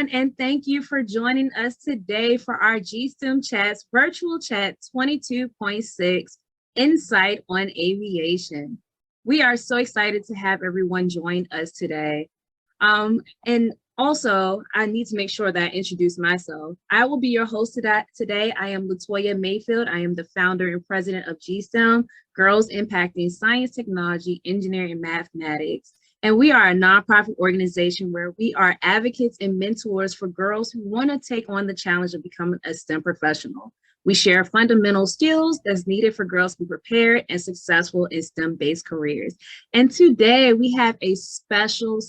everyone, and thank you for joining us today for our GiSTEMChats Virtual Chat 22.6 Insight on Aviation. We are so excited to have everyone join us today. And also, I need to make sure that I introduce myself. I will be your host today. I am Latoya Mayfield. I am the founder and president of GiSTEM, Girls Impacting Science, Technology, Engineering, and Mathematics. And we are a nonprofit organization where we are advocates and mentors for girls who want to take on the challenge of becoming a STEM professional. We share fundamental skills that's needed for girls to be prepared and successful in STEM-based careers. And today we have a special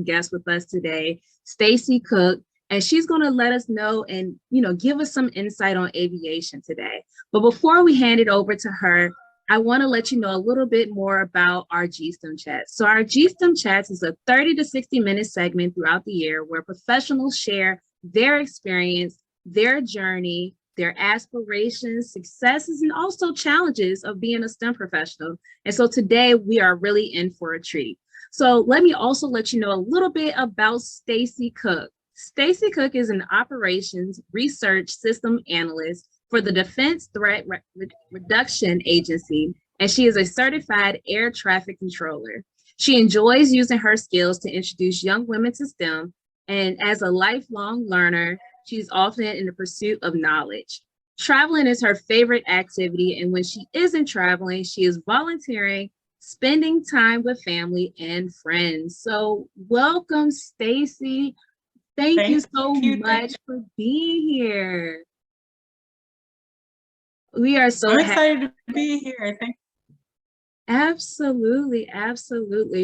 guest with us today, Stacey Cook, and she's going to let us know and give us some insight on aviation today. But before we hand it over to her, I want to let you know a little bit more about our GiSTEMChats. So our GiSTEMChats is a 30 to 60-minute segment throughout the year where professionals share their experience, their journey, their aspirations, successes, and also challenges of being a STEM professional. And so today we are really in for a treat. So let me also let you know a little bit about Stacey Cook. Stacey Cook is an operations research system analyst for the Defense Threat Reduction Agency, and she is a certified air traffic controller. She enjoys using her skills to introduce young women to STEM, and as a lifelong learner, she's often in the pursuit of knowledge. Traveling is her favorite activity, and when she isn't traveling, she is volunteering, spending time with family and friends. So welcome, Stacey. Thank you so much for being here. We are so excited to be here. Thank you. Absolutely.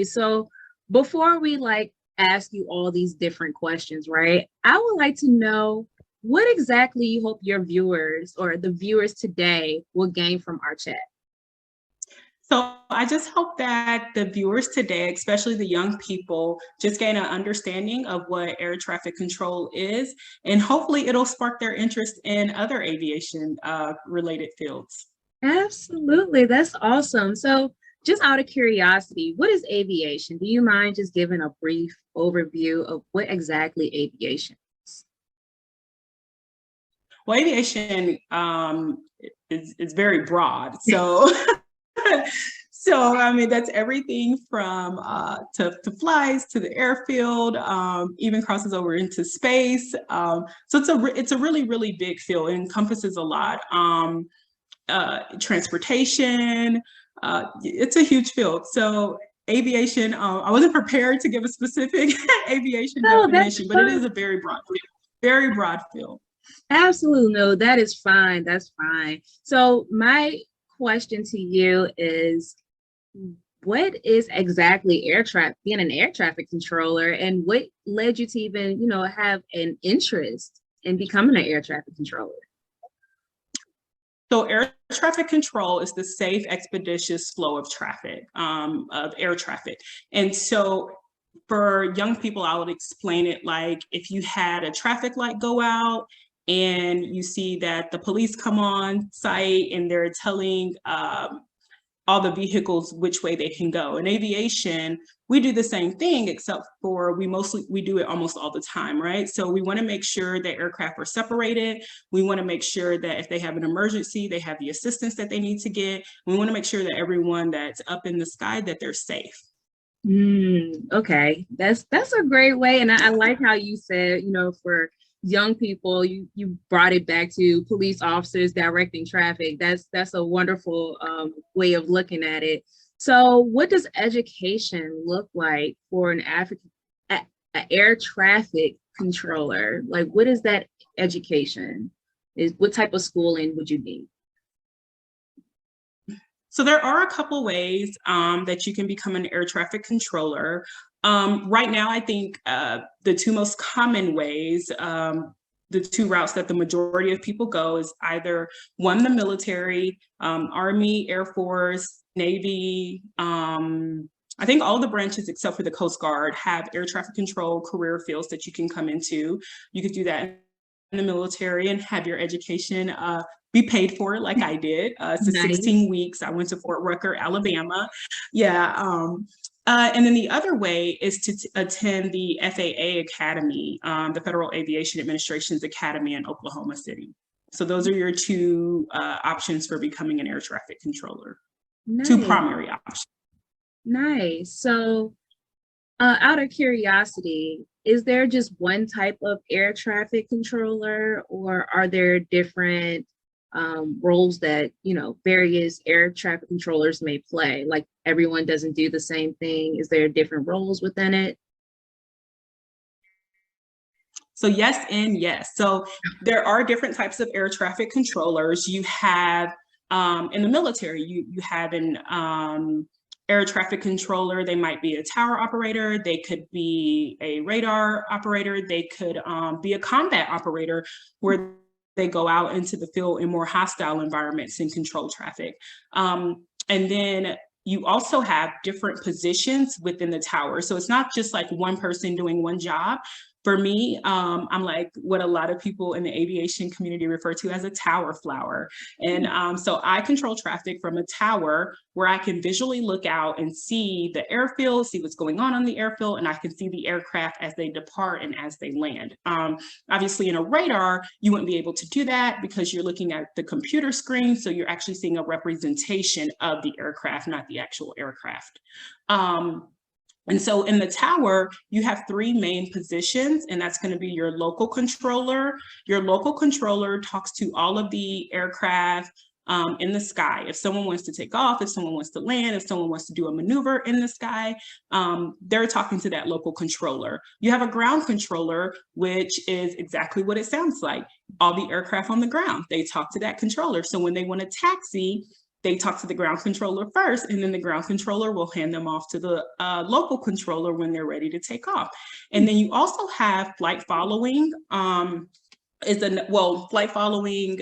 So before we ask you all these different questions, right? I would like to know what exactly you hope your viewers or the viewers today will gain from our chat. So I just hope that the viewers today, especially the young people, just gain an understanding of what air traffic control is, and hopefully it'll spark their interest in other aviation related fields. Absolutely, that's awesome. So just out of curiosity, what is aviation? Do you mind just giving a brief overview of what exactly aviation is? Well, aviation is very broad. So I mean, that's everything from to flies to the airfield, even crosses over into space. So it's a really big field. It encompasses a lot. Transportation, it's a huge field. So aviation, I wasn't prepared to give a specific aviation definition, but it is a very broad field. Absolutely, no, that is fine. That's fine. So my question to you is, what is exactly being an air traffic controller, and what led you to even, have an interest in becoming an air traffic controller? So air traffic control is the safe, expeditious flow of traffic, of air traffic. And so for young people, I would explain it like if you had a traffic light go out and you see that the police come on site and they're telling all the vehicles which way they can go. In aviation, we do the same thing, except for we do it almost all the time, right? So we want to make sure that aircraft are separated. We want to make sure that if they have an emergency, they have the assistance that they need to get. We want to make sure that everyone that's up in the sky, that they're safe. Okay, that's a great way. And I like how you said, for young people, you brought it back to police officers directing traffic. That's a wonderful way of looking at it. So what does education look like for an air traffic controller? Like, what is that education? What type of schooling would you need? So there are a couple ways that you can become an air traffic controller. Right now, I think the two most common ways, the two routes that the majority of people go is either one, the military, Army, Air Force, Navy. I think all the branches except for the Coast Guard have air traffic control career fields that you can come into. You could do that in the military and have your education be paid for it like I did. So nice. 16 weeks, I went to Fort Rucker, Alabama. Yeah. And then the other way is to attend the FAA Academy, the Federal Aviation Administration's Academy in Oklahoma City. So those are your two options for becoming an air traffic controller. Nice. Two primary options. Nice. So out of curiosity, is there just one type of air traffic controller, or are there different roles that, you know, various air traffic controllers may play? Like everyone doesn't do the same thing. Is there different roles within it? So yes and yes. So there are different types of air traffic controllers. You have in the military, you have an air traffic controller. They might be a tower operator. They could be a radar operator. They could be a combat operator, where they go out into the field in more hostile environments and control traffic. And then you also have different positions within the tower. So it's not just like one person doing one job. For me, I'm like what a lot of people in the aviation community refer to as a tower flower. And so I control traffic from a tower where I can visually look out and see the airfield, see what's going on the airfield, and I can see the aircraft as they depart and as they land. Obviously in a radar, you wouldn't be able to do that because you're looking at the computer screen. So you're actually seeing a representation of the aircraft, not the actual aircraft. And so in the tower, you have three main positions, and that's going to be your local controller. Your local controller talks to all of the aircraft in the sky. If someone wants to take off, if someone wants to land, if someone wants to do a maneuver in the sky, they're talking to that local controller. You have a ground controller, which is exactly what it sounds like. All the aircraft on the ground, they talk to that controller. So when they want to taxi, they talk to the ground controller first, and then the ground controller will hand them off to the local controller when they're ready to take off. And then you also have flight following, flight following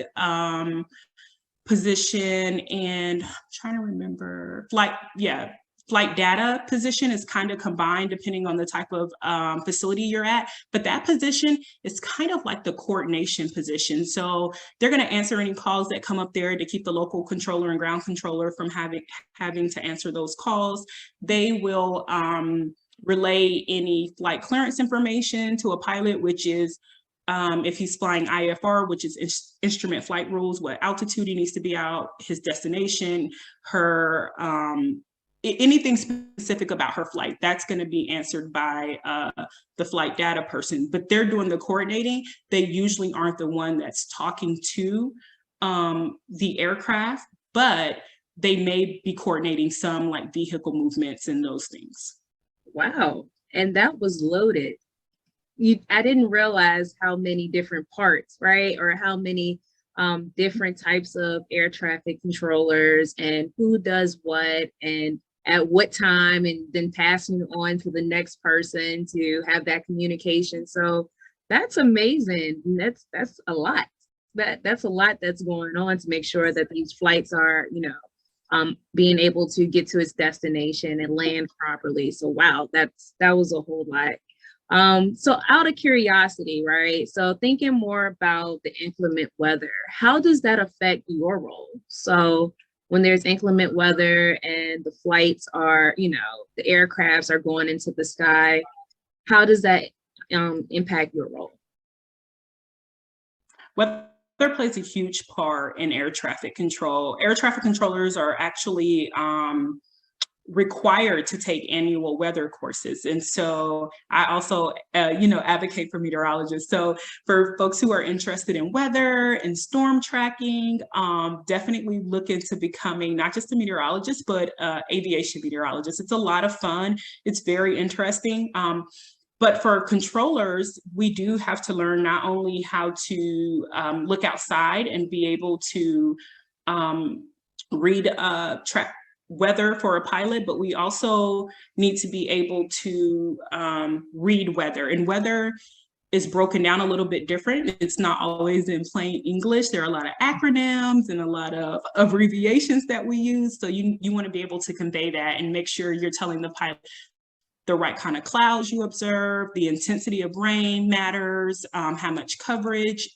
position, and I'm trying to remember, flight data position is kind of combined depending on the type of facility you're at. But that position is kind of like the coordination position. So they're going to answer any calls that come up there to keep the local controller and ground controller from having to answer those calls. They will relay any flight clearance information to a pilot, which is if he's flying IFR, which is instrument flight rules, what altitude he needs to be out, his destination, her anything specific about her flight, that's going to be answered by the flight data person, but they're doing the coordinating. They usually aren't the one that's talking to the aircraft, but they may be coordinating some like vehicle movements and those things. Wow. And that was loaded. I didn't realize how many different parts, right? Or how many different types of air traffic controllers and who does what and at what time, and then passing it on to the next person to have that communication. So that's amazing. That's a lot. That's a lot that's going on to make sure that these flights are, you know, being able to get to its destination and land properly. So wow, that was a whole lot. So out of curiosity, right? So thinking more about the inclement weather, how does that affect your role? So when there's inclement weather and the flights are, you know, the aircrafts are going into the sky, how does that impact your role? Weather plays a huge part in air traffic control. Air traffic controllers are actually required to take annual weather courses. And so I also, advocate for meteorologists. So for folks who are interested in weather and storm tracking, definitely look into becoming not just a meteorologist, but aviation meteorologist. It's a lot of fun. It's very interesting. But for controllers, we do have to learn not only how to look outside and be able to read track weather for a pilot, but we also need to be able to read weather. And weather is broken down a little bit different. It's not always in plain English. There are a lot of acronyms and a lot of abbreviations that we use. So you want to be able to convey that and make sure you're telling the pilot the right kind of clouds you observe, the intensity of rain matters, how much coverage,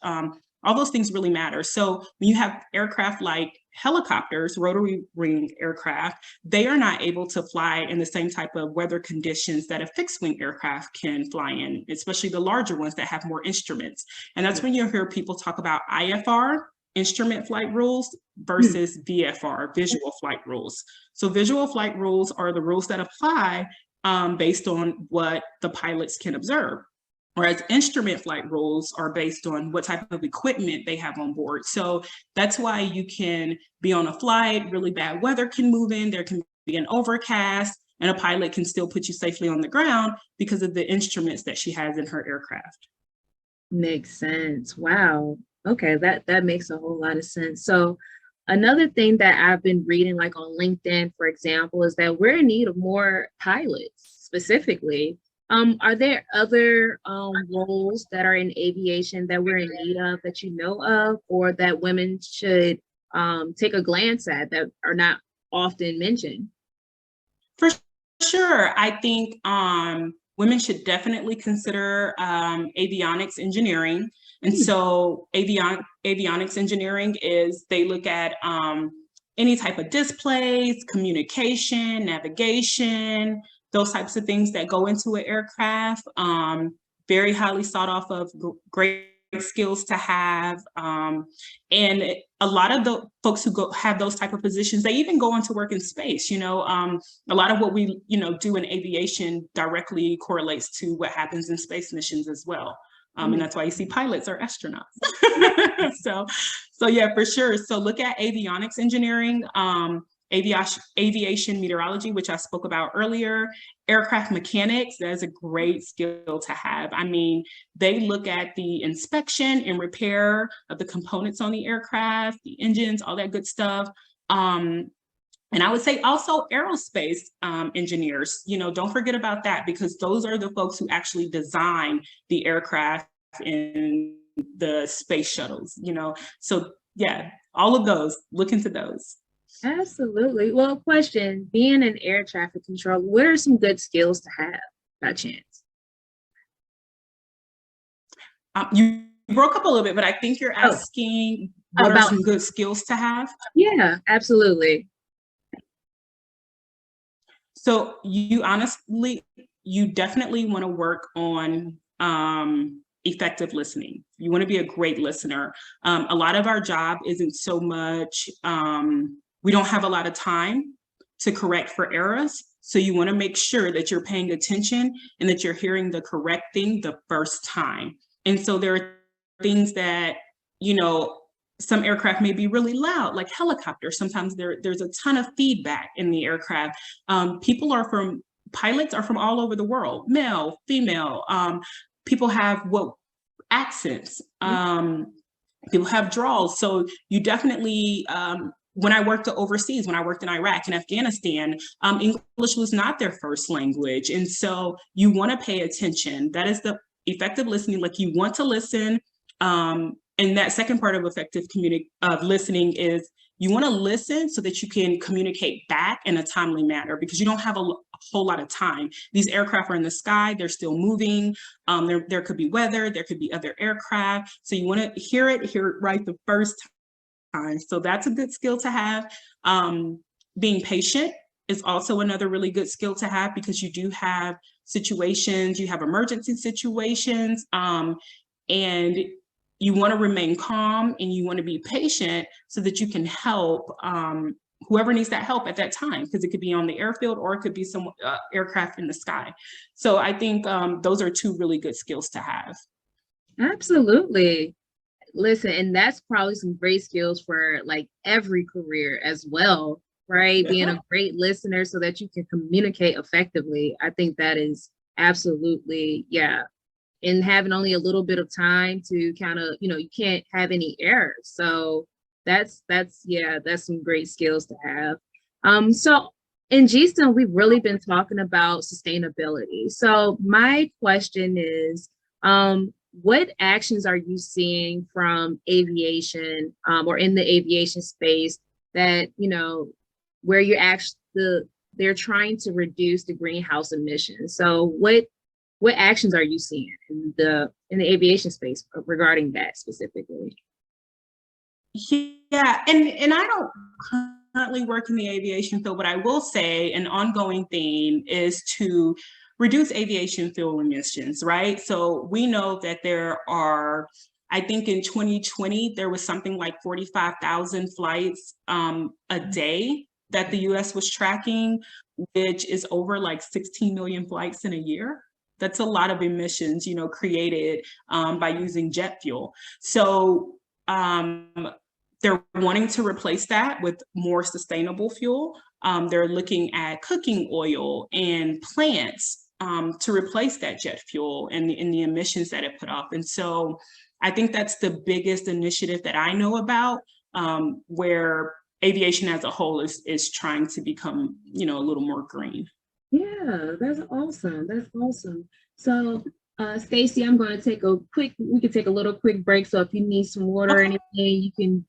all those things really matter. So when you have aircraft like helicopters, rotary wing aircraft, they are not able to fly in the same type of weather conditions that a fixed wing aircraft can fly in, especially the larger ones that have more instruments. And that's when you hear people talk about IFR, instrument flight rules, versus VFR, visual flight rules. So visual flight rules are the rules that apply based on what the pilots can observe. Whereas instrument flight rules are based on what type of equipment they have on board. So that's why you can be on a flight, really bad weather can move in, there can be an overcast, and a pilot can still put you safely on the ground because of the instruments that she has in her aircraft. Makes sense. Wow. Okay, that makes a whole lot of sense. So another thing that I've been reading, like on LinkedIn, for example, is that we're in need of more pilots specifically. Are there other roles that are in aviation that we're in need of that you know of, or that women should take a glance at that are not often mentioned? For sure. I think women should definitely consider avionics engineering. And so avionics engineering is, they look at any type of displays, communication, navigation, those types of things that go into an aircraft. Very highly sought off of, great skills to have. And a lot of the folks who have those type of positions, they even go on to work in space. A lot of what we do in aviation directly correlates to what happens in space missions as well. And that's why you see pilots or astronauts. So yeah, for sure. So look at avionics engineering, aviation meteorology, which I spoke about earlier, aircraft mechanics. That is a great skill to have. I mean, they look at the inspection and repair of the components on the aircraft, the engines, all that good stuff. And I would say also aerospace engineers, don't forget about that, because those are the folks who actually design the aircraft and the space shuttles, So yeah, all of those, look into those. Absolutely. Well, question, being an air traffic controller, what are some good skills to have by chance? You broke up a little bit, but I think you're asking what are some good skills to have? Yeah, absolutely. So you definitely want to work on effective listening. You want to be a great listener. A lot of our job isn't so much, we don't have a lot of time to correct for errors. So you want to make sure that you're paying attention and that you're hearing the correct thing the first time. And so there are things that, some aircraft may be really loud, like helicopters. Sometimes there's a ton of feedback in the aircraft. Pilots are from all over the world, male, female. People have accents. People have draws. So you definitely, when I worked overseas, when I worked in Iraq and Afghanistan, English was not their first language. And so you want to pay attention. That is the effective listening. Like, you want to listen. And that second part of effective listening is you want to listen so that you can communicate back in a timely manner, because you don't have a whole lot of time. These aircraft are in the sky, they're still moving. There could be weather, there could be other aircraft. So you want to hear it right the first time. So that's a good skill to have. Being patient is also another really good skill to have, because you do have situations, you have emergency situations, and you want to remain calm and you want to be patient so that you can help whoever needs that help at that time, because it could be on the airfield or it could be some aircraft in the sky. So I think those are two really good skills to have. Absolutely. Listen, and that's probably some great skills for like every career as well, right? Being a great listener so that you can communicate effectively. I think that is absolutely, yeah. And having only a little bit of time to kind of, you can't have any errors. So that's some great skills to have. So in GiSTEM, we've really been talking about sustainability. So my question is, what actions are you seeing from aviation or in the aviation space that, where you're actually, they're trying to reduce the greenhouse emissions? So what actions are you seeing in the aviation space regarding that specifically? Yeah, and I don't currently work in the aviation field, but I will say an ongoing theme is to reduce aviation fuel emissions, right? So we know that there are, I think in 2020, there was something like 45,000 flights a day that the US was tracking, which is over like 16 million flights in a year. That's a lot of emissions, you know, created by using jet fuel. So they're wanting to replace that with more sustainable fuel. They're looking at cooking oil and plants to replace that jet fuel and the emissions that it put off. And so I think that's the biggest initiative that I know about, where aviation as a whole is trying to become, you know, a little more green. Yeah, that's awesome. That's awesome. So, Stacey, I'm going to take a quick, we can take a little quick break. So if you need some water or Okay. anything, you can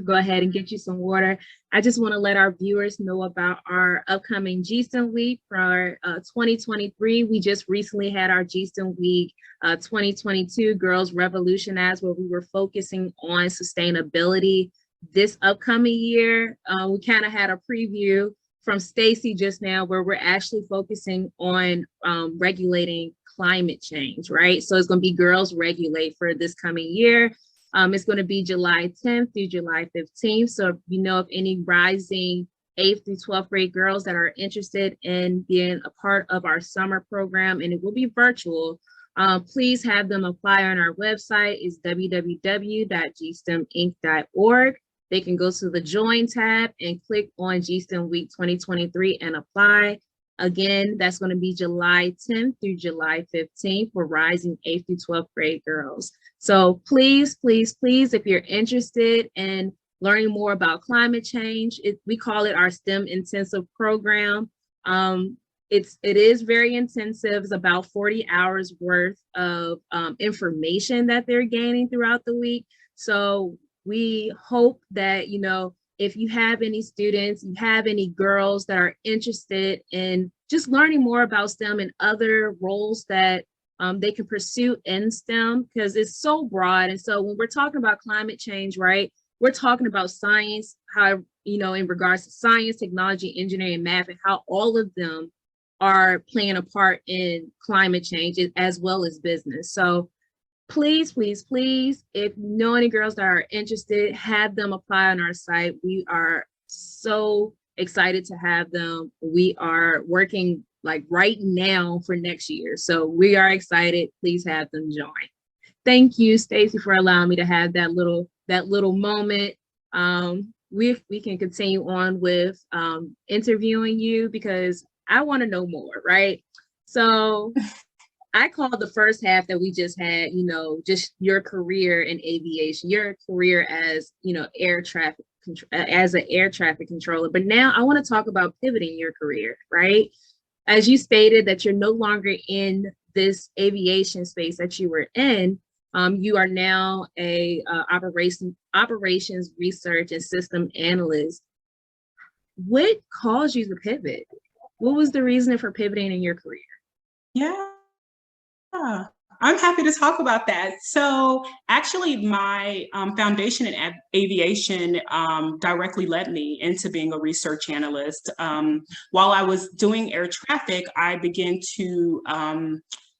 go ahead and get you some water. I just want to let our viewers know about our upcoming GSTEM Week for 2023. We just recently had our GSTEM Week 2022 Girls Revolutionize, where we were focusing on sustainability. This upcoming year, we kind of had a preview from Stacey just now, where we're actually focusing on regulating climate change, right? So it's going to be Girls Regulate for this coming year. It's going to be July 10th through July 15th. So if you know of any rising 8th through 12th grade girls that are interested in being a part of our summer program, and it will be virtual, please have them apply on our website. It's www.gstemcinc.org. They can go to the Join tab and click on GSTEM Week 2023 and apply. Again, that's going to be July 10th through July 15th for rising 8th through 12th grade girls. So please, please, please, if you're interested in learning more about climate change, we call it our STEM intensive program. It is very intensive. It's about 40 hours worth of information that they're gaining throughout the week. So we hope that, you know, if you have any students, you have any girls that are interested in just learning more about STEM and other roles that they can pursue in STEM, because it's so broad. And so when we're talking about climate change, right, we're talking about science, how, you know, in regards to science, technology, engineering, and math, and how all of them are playing a part in climate change as well as business. So please, please, please, if you know any girls that are interested, have them apply on our site. We are so excited to have them. We are working like right now for next year. So we are excited. Please have them join. Thank you, Stacey, for allowing me to have that little moment. We can continue on with interviewing you, because I want to know more, right? So I call the first half that we just had, you know, just your career in aviation, your career as, you know, as an air traffic controller. But now I want to talk about pivoting your career, right? As you stated that you're no longer in this aviation space that you were in, you are now a operations research and system analyst. What caused you to pivot? What was the reason for pivoting in your career? Yeah. I'm happy to talk about that. So actually my foundation in aviation directly led me into being a research analyst. While I was doing air traffic, I began to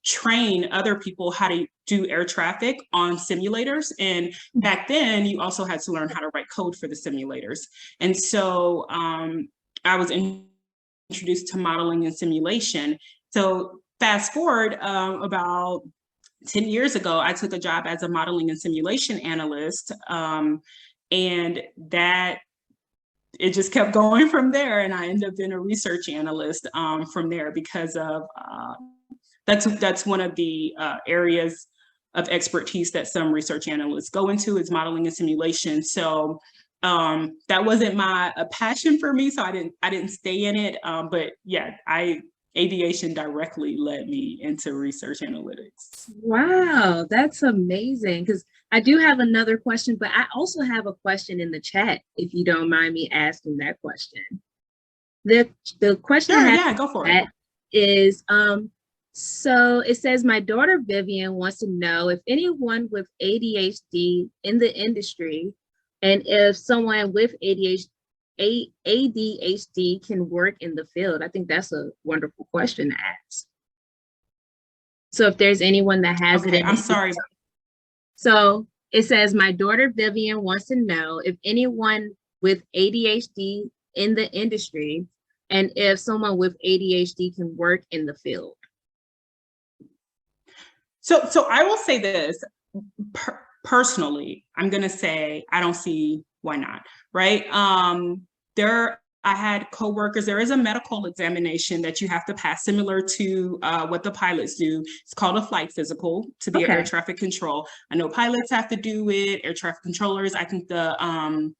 train other people how to do air traffic on simulators. And back then you also had to learn how to write code for the simulators. And so I was introduced to modeling and simulation. So fast forward about 10 years ago, I took a job as a modeling and simulation analyst, and that it just kept going from there. And I ended up being a research analyst from there, because of that's one of the areas of expertise that some research analysts go into, is modeling and simulation. So that wasn't a passion for me, so I didn't stay in it. But yeah, aviation directly led me into research analytics. Wow, that's amazing. Because I do have another question, but I also have a question in the chat, if you don't mind me asking that question. The question Sure, I have yeah, go for it. is, so it says, my daughter Vivian wants to know if anyone with ADHD in the industry And if someone with ADHD can work in the field? I think that's a wonderful question to ask. So if there's anyone that has it Okay, in I'm sorry. So it says, my daughter Vivian wants to know if anyone with ADHD in the industry and if someone with ADHD can work in the field. So I will say this, personally, I'm going to say, I don't see why not, right? I had coworkers, there is a medical examination that you have to pass similar to what the pilots do. It's called a flight physical to be an air traffic control. I know pilots have to do it, air traffic controllers. I think the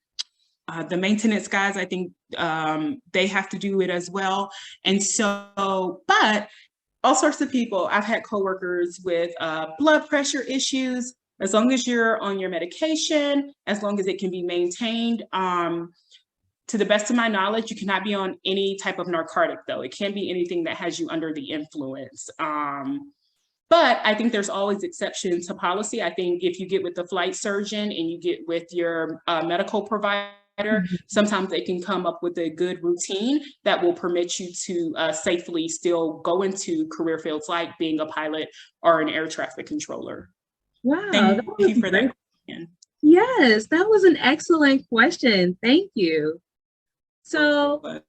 maintenance guys, I think they have to do it as well. And so, but all sorts of people, I've had coworkers with blood pressure issues. As long as you're on your medication, as long as it can be maintained, to the best of my knowledge, you cannot be on any type of narcotic, though. It can't be anything that has you under the influence. But I think there's always exceptions to policy. I think if you get with the flight surgeon and you get with your medical provider, sometimes they can come up with a good routine that will permit you to safely still go into career fields like being a pilot or an air traffic controller. Wow. Thank you for that question. Yes, that was an excellent question. Thank you. So,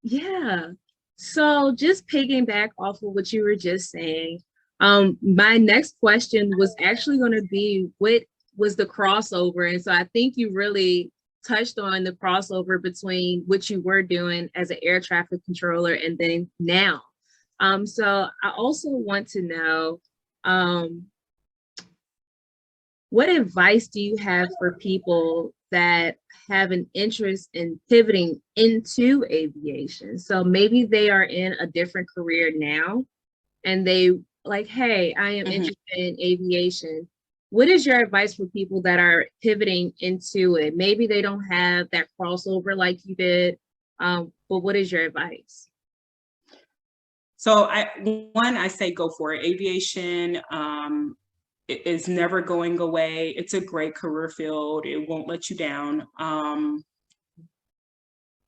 yeah. So just piggyback off of what you were just saying, my next question was actually going to be, what was the crossover? And so I think you really touched on the crossover between what you were doing as an air traffic controller and then now. So I also want to know, what advice do you have for people that have an interest in pivoting into aviation? So maybe they are in a different career now and they like, hey, I am interested in aviation. What is your advice for people that are pivoting into it? Maybe they don't have that crossover like you did, but what is your advice? So I say go for it. Aviation is never going away. It's a great career field. It won't let you down.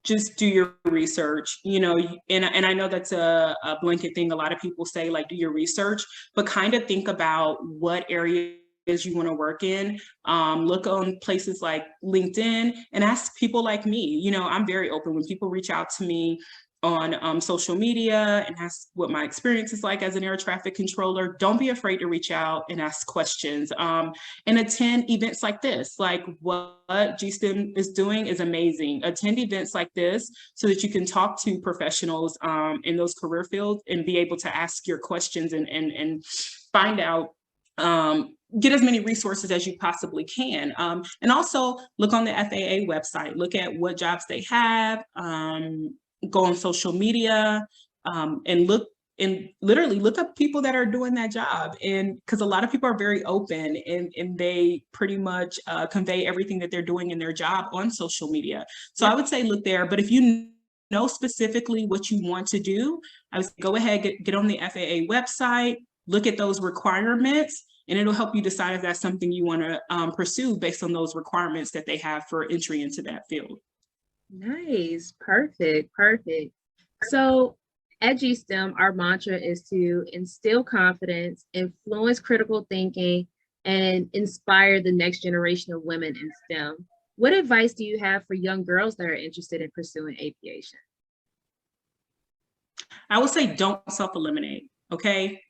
Just do your research, you know, and I know that's a blanket thing. A lot of people say, like, do your research, but kind of think about what areas you want to work in. Look on places like LinkedIn and ask people like me. You know, I'm very open when people reach out to me on social media and ask what my experience is like as an air traffic controller. Don't be afraid to reach out and ask questions, and attend events like this. Like what GiSTEM is doing is amazing. Attend events like this so that you can talk to professionals in those career fields and be able to ask your questions and find out, get as many resources as you possibly can. And also look on the FAA website, look at what jobs they have, go on social media, and look and literally look up people that are doing that job. And because a lot of people are very open and they pretty much convey everything that they're doing in their job on social media. So I would say look there, but if you know specifically what you want to do, I would say go ahead, get on the FAA website, look at those requirements, and it'll help you decide if that's something you want to pursue based on those requirements that they have for entry into that field. Nice. Perfect. Perfect. So at GiSTEM, our mantra is to instill confidence, influence critical thinking, and inspire the next generation of women in STEM. What advice do you have for young girls that are interested in pursuing aviation? I would say don't self-eliminate, okay?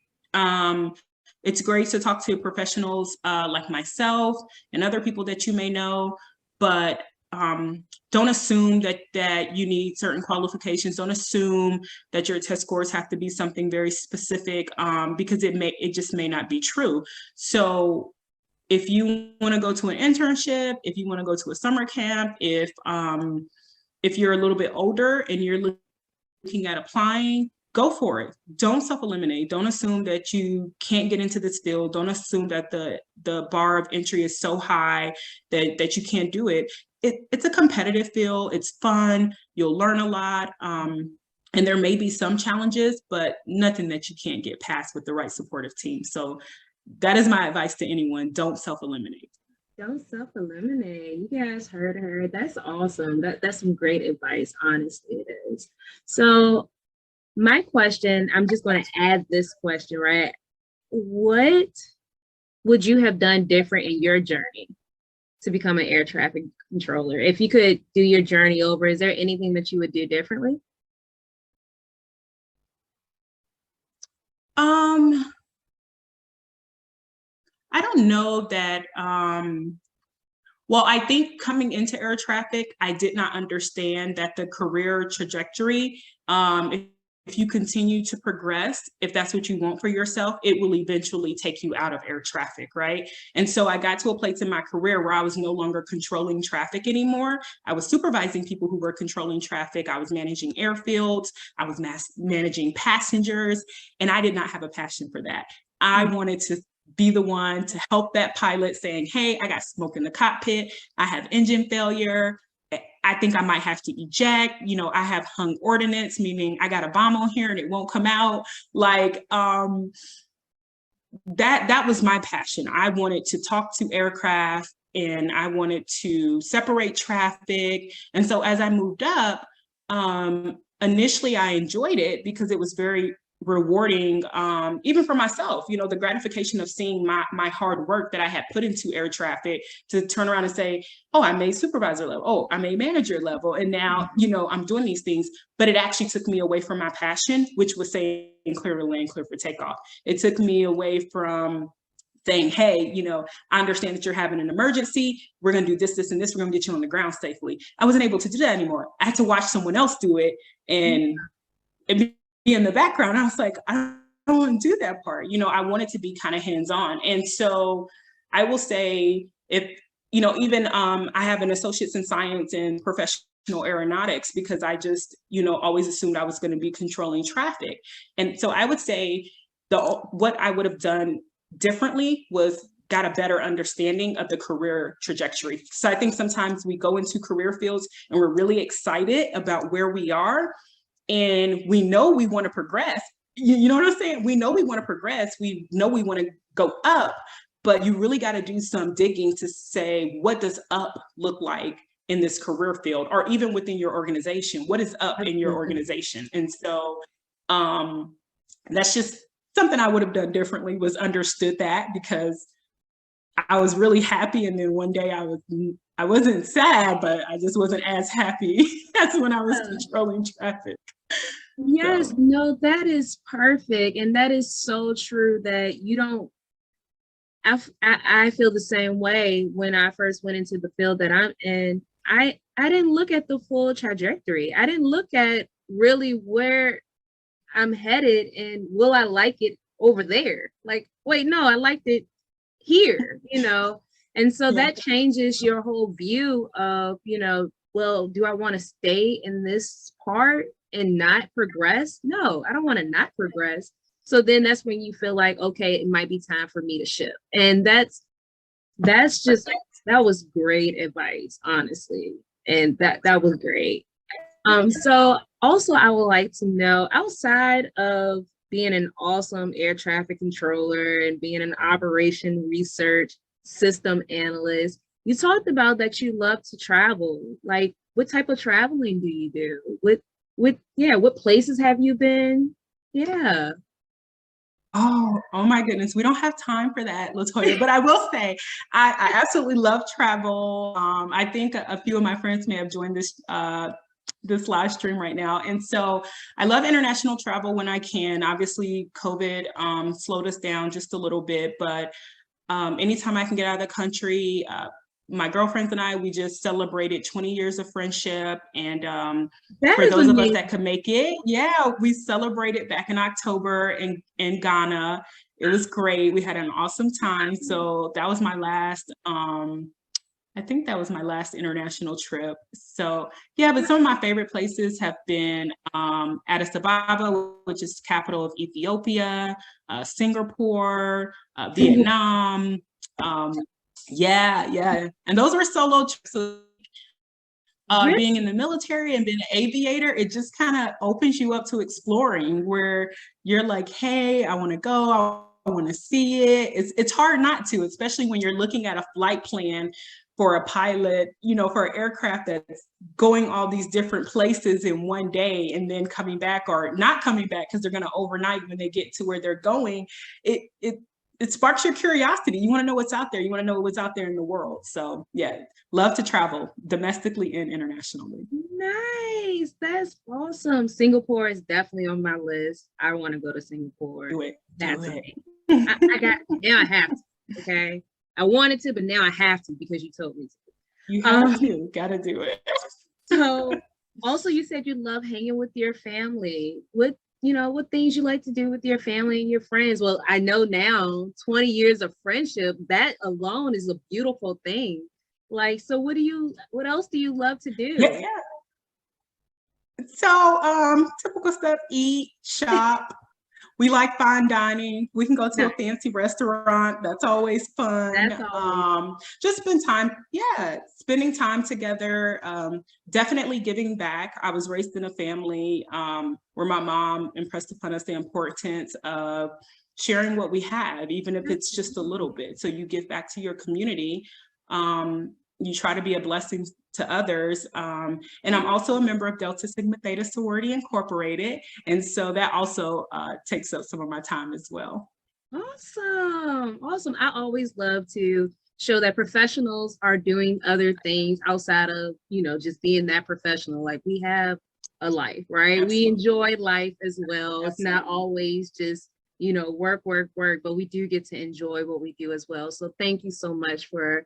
It's great to talk to professionals like myself and other people that you may know, but don't assume that you need certain qualifications. Don't assume that your test scores have to be something very specific, because it just may not be true. So if you want to go to an internship, if you want to go to a summer camp, if you're a little bit older and you're looking at applying, go for it. Don't self-eliminate. Don't assume that you can't get into this field. Don't assume that the bar of entry is so high that you can't do it. It's a competitive field. It's fun. You'll learn a lot. And there may be some challenges, but nothing that you can't get past with the right supportive team. So that is my advice to anyone. Don't self-eliminate. Don't self-eliminate. You guys heard her. That's awesome. That's some great advice, honestly, it is. So my question, I'm just going to add this question, right? What would you have done different in your journey to become an air traffic controller? If you could do your journey over, is there anything that you would do differently? Um, I don't know that well, I think coming into air traffic, I did not understand that the career trajectory, if you continue to progress, if that's what you want for yourself, it will eventually take you out of air traffic, right? And so I got to a place in my career where I was no longer controlling traffic anymore. I was supervising people who were controlling traffic. I was managing airfields. I was managing passengers, and I did not have a passion for that. I wanted to be the one to help that pilot saying, hey, I got smoke in the cockpit. I have engine failure. I think I might have to eject. You know, I have hung ordnance, meaning I got a bomb on here and it won't come out. Like that was my passion. I wanted to talk to aircraft and I wanted to separate traffic. And so as I moved up, initially I enjoyed it because it was very rewarding, even for myself, you know, the gratification of seeing my hard work that I had put into air traffic to turn around and say, oh, I made supervisor level, oh, I made manager level. And now, you know, I'm doing these things, but it actually took me away from my passion, which was saying clear to land, clear for takeoff. It took me away from saying, hey, you know, I understand that you're having an emergency. We're going to do this, this, and this. We're going to get you on the ground safely. I wasn't able to do that anymore. I had to watch someone else do it and be in the background. I was like, I don't want to do that part. You know, I wanted to be kind of hands-on. And so I will say, if, you know, even I have an associate's in science and professional aeronautics because I just, you know, always assumed I was going to be controlling traffic. And so I would say what I would have done differently was got a better understanding of the career trajectory. So I think sometimes we go into career fields and we're really excited about where we are and we know we want to progress. You know what I'm saying? We know we want to progress. We know we want to go up, but you really got to do some digging to say, what does up look like in this career field or even within your organization? What is up in your organization? And so that's just something I would have done differently, was understood that, because I was really happy. And then one day I wasn't sad, but I just wasn't as happy as when I was controlling traffic. Yes, no, that is perfect. And that is so true that you don't, I feel the same way when I first went into the field that I'm in. I didn't look at the full trajectory. I didn't look at really where I'm headed and will I like it over there? Like, wait, no, I liked it here, you know? And so that changes your whole view of, you know, well, do I want to stay in this part and not progress? No, I don't want to not progress. So then that's when you feel like, okay, it might be time for me to shift. And that was great advice, honestly. And that was great. So also I would like to know, outside of being an awesome air traffic controller and being an operation research system analyst, you talked about that you love to travel. Like, what type of traveling do you do? What places have you been? Yeah. Oh my goodness. We don't have time for that, Latoya, but I will say I absolutely love travel. I think a few of my friends may have joined this live stream right now. And so I love international travel when I can. Obviously, COVID slowed us down just a little bit, but anytime I can get out of the country, my girlfriends and I, we just celebrated 20 years of friendship. And for those of us that could make it, we celebrated back in October in Ghana. It was great. We had an awesome time. So that was my last, I think that was my last international trip. So yeah, but some of my favorite places have been Addis Ababa, which is capital of Ethiopia, Singapore, Vietnam. And those were solo trips. So, being in the military and being an aviator, it just kind of opens you up to exploring, where you're like, hey, I want to go, I want to see it. It's hard not to, especially when you're looking at a flight plan for a pilot, you know, for an aircraft that's going all these different places in one day and then coming back or not coming back because they're going to overnight when they get to where they're going. It sparks your curiosity. You want to know what's out there. You want to know what's out there in the world. So yeah, love to travel domestically and internationally. Nice. That's awesome. Singapore is definitely on my list. I want to go to Singapore. Do it. That's Do it. now I have to. Okay. I wanted to, but now I have to because you told me to. You have to. Gotta do it. So also you said you love hanging with your family. What things you like to do with your family and your friends? Well, I know now 20 years of friendship, that alone is a beautiful thing. Like, so what else do you love to do? Yeah. So typical stuff, eat, shop. We like fine dining. We can go to a fancy restaurant. That's always fun. Just spending time together. Definitely giving back. I was raised in a family where my mom impressed upon us the importance of sharing what we have, even if it's just a little bit. So you give back to your community. You try to be a blessing to others. And I'm also a member of Delta Sigma Theta Sorority Incorporated. And so that also takes up some of my time as well. Awesome. Awesome. I always love to show that professionals are doing other things outside of, just being that professional. Like, we have a life, right? Absolutely. We enjoy life as well. Absolutely. It's not always just, work, but we do get to enjoy what we do as well. So thank you so much for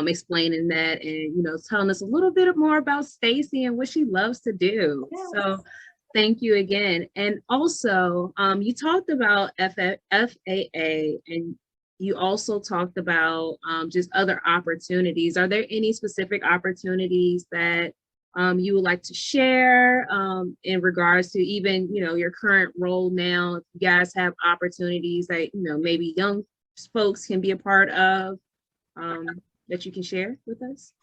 explaining that and, telling us a little bit more about Stacey and what she loves to do. Yes. So thank you again. And also, you talked about FAA and you also talked about just other opportunities. Are there any specific opportunities that you would like to share in regards to even, your current role now? If you guys have opportunities that, maybe young folks can be a part of, that you can share with us?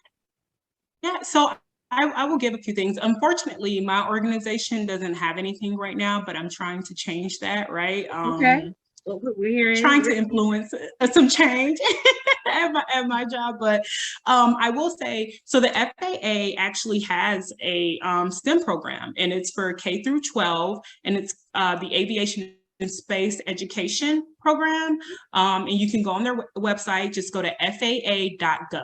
Yeah, so I will give a few things. Unfortunately, my organization doesn't have anything right now, but I'm trying to change that, right? Okay. Well, we're trying to influence some change at my job. But I will say, so the FAA actually has a STEM program, and it's for K through 12, and it's the Aviation and Space Education Program. And you can go on their website, just go to faa.gov.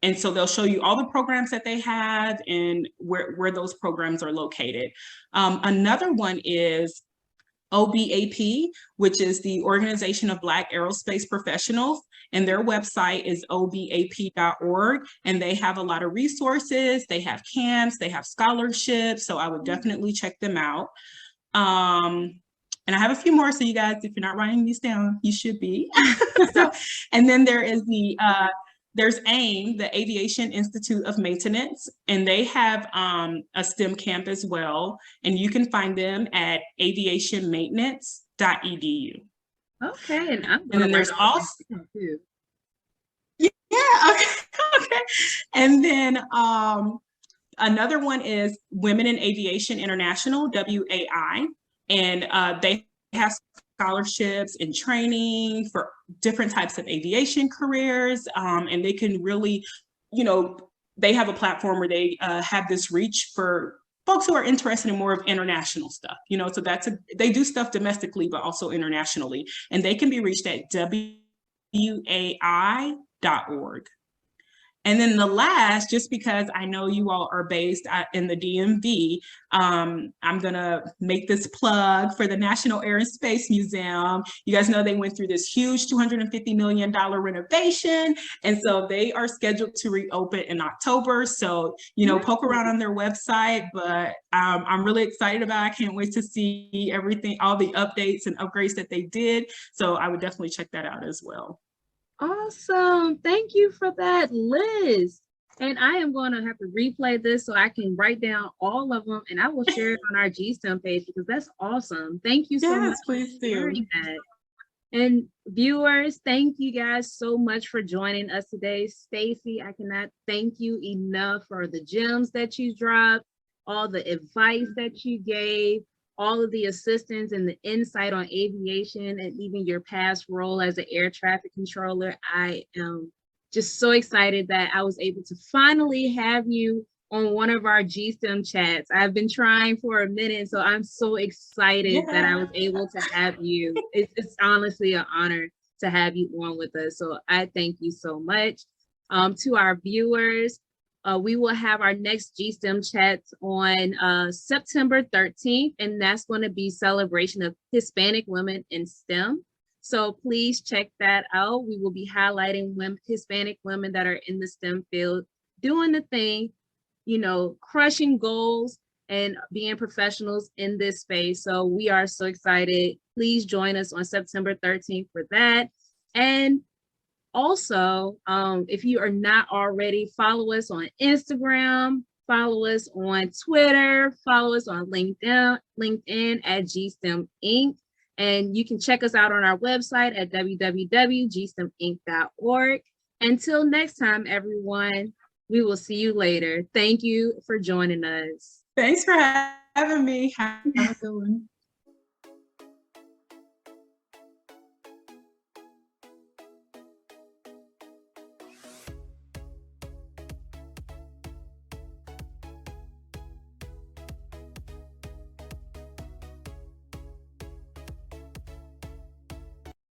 And so they'll show you all the programs that they have and where those programs are located. Another one is OBAP, which is the Organization of Black Aerospace Professionals, and their website is obap.org, and they have a lot of resources. They have camps, they have scholarships, so I would definitely check them out. And I have a few more, so you guys, if you're not writing these down, you should be. And then there is there's AIM, the Aviation Institute of Maintenance, and they have a STEM camp as well. And you can find them at aviationmaintenance.edu. Okay, and then there's also okay. And then another one is Women in Aviation International, WAI, and they have scholarships and training for different types of aviation careers. And they can really, they have a platform where they have this reach for folks who are interested in more of international stuff, so they do stuff domestically, but also internationally. And they can be reached at WAI.org. And then the last, just because I know you all are based in the DMV, I'm gonna make this plug for the National Air and Space Museum. You guys know they went through this huge $250 million renovation. And so they are scheduled to reopen in October. So, poke around on their website, but I'm really excited about it. I can't wait to see everything, all the updates and upgrades that they did. So I would definitely check that out as well. Awesome. Thank you for that, Liz. And I am going to have to replay this so I can write down all of them, and I will share it on our GiSTEM page because that's awesome. Thank you so much for sharing that. And viewers, thank you guys so much for joining us today. Stacey, I cannot thank you enough for the gems that you dropped, all the advice that you gave. all of the assistance and the insight on aviation and even your past role as an air traffic controller. I am just so excited that I was able to finally have you on one of our GSTEM chats. I've been trying for a minute, so I'm so excited that I was able to have you. It's honestly an honor to have you on with us. So I thank you so much. To our viewers, we will have our next GSTEM chats on September 13th, and that's going to be celebration of Hispanic women in STEM. So please check that out. We will be highlighting Hispanic women that are in the STEM field, doing the thing, you know, crushing goals and being professionals in this space. So we are so excited. Please join us on September 13th for that. And also, if you are not already, follow us on Instagram, follow us on Twitter, follow us on LinkedIn at GSTEM Inc. And you can check us out on our website at www.gsteminc.org. Until next time, everyone, we will see you later. Thank you for joining us. Thanks for having me. Have a good one.